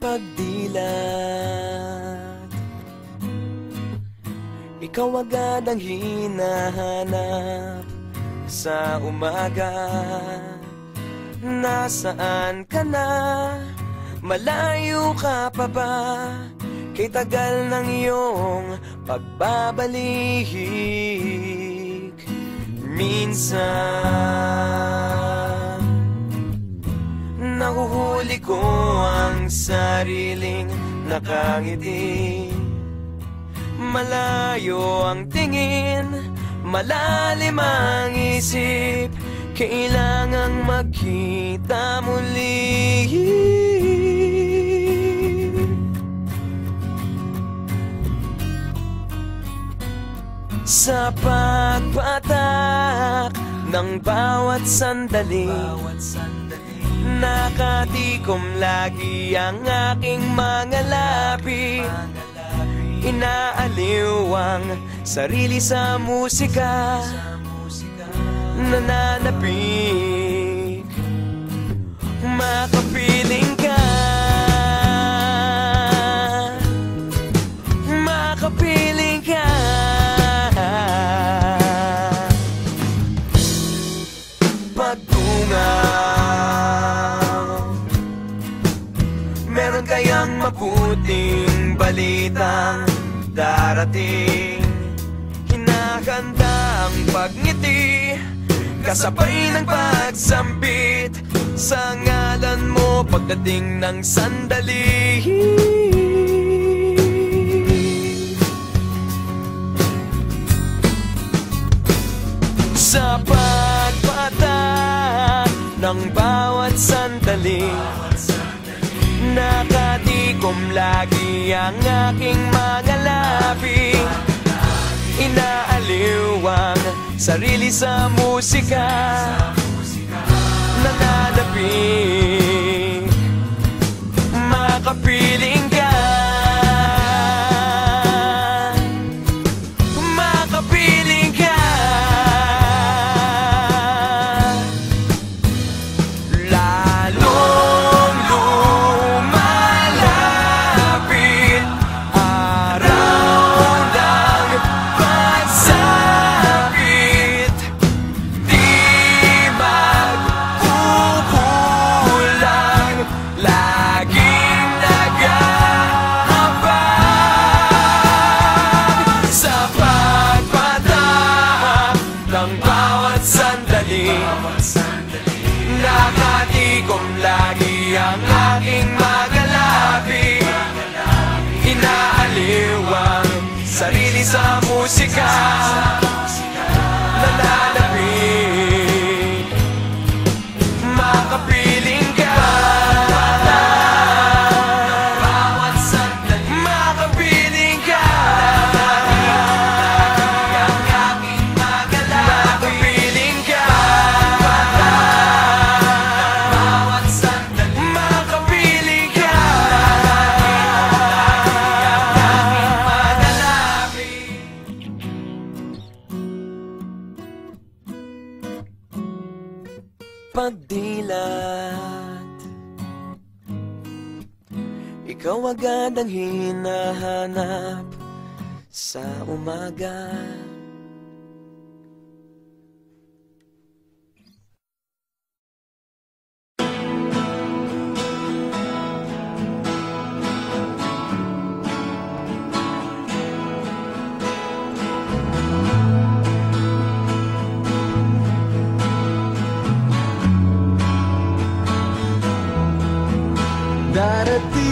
pagdilat. Ikaw agad ang hinahanap sa umaga. Nasaan ka na? Malayo ka pa ba? Kay tagal ng iyong pagbabalik. Minsan nahuhuli ko ang sariling nakangiti. Malayo ang tingin, malalim ang isip. Kailangang magkita muli. Sa pagpatak ng bawat sandali, nakatikom lagi ang aking mga labi. Inaaliw ang sarili sa musika, nananabik. Makapiling ka, makapiling ka. Pagtungaw, meron kayang mabuting balitang darating. Hinahanda ang pagngiti, kasabay ng pagsambit sa ngalan mo pagdating ng sandali. Sa pagpatak ng bawat sandali, nakatikom lagi ang aking mga labi. Inaaliw ang sarili sa musika, nananabik. Makapiling ka, makapiling ka. Lalong lumalapit araw ng pagsapit. Di magkukulang, laging nag-aabang. Sa pagpatak ng bawat sandali, nakatikom lagi ang aking mga labi. Inaaliw ang sarili sa musika, nananabik. Makapiling ka, makapiling ka. Makapiling ka, makapiling ka. Pagdilat, ikaw agad ang hinahanap sa umaga. Darating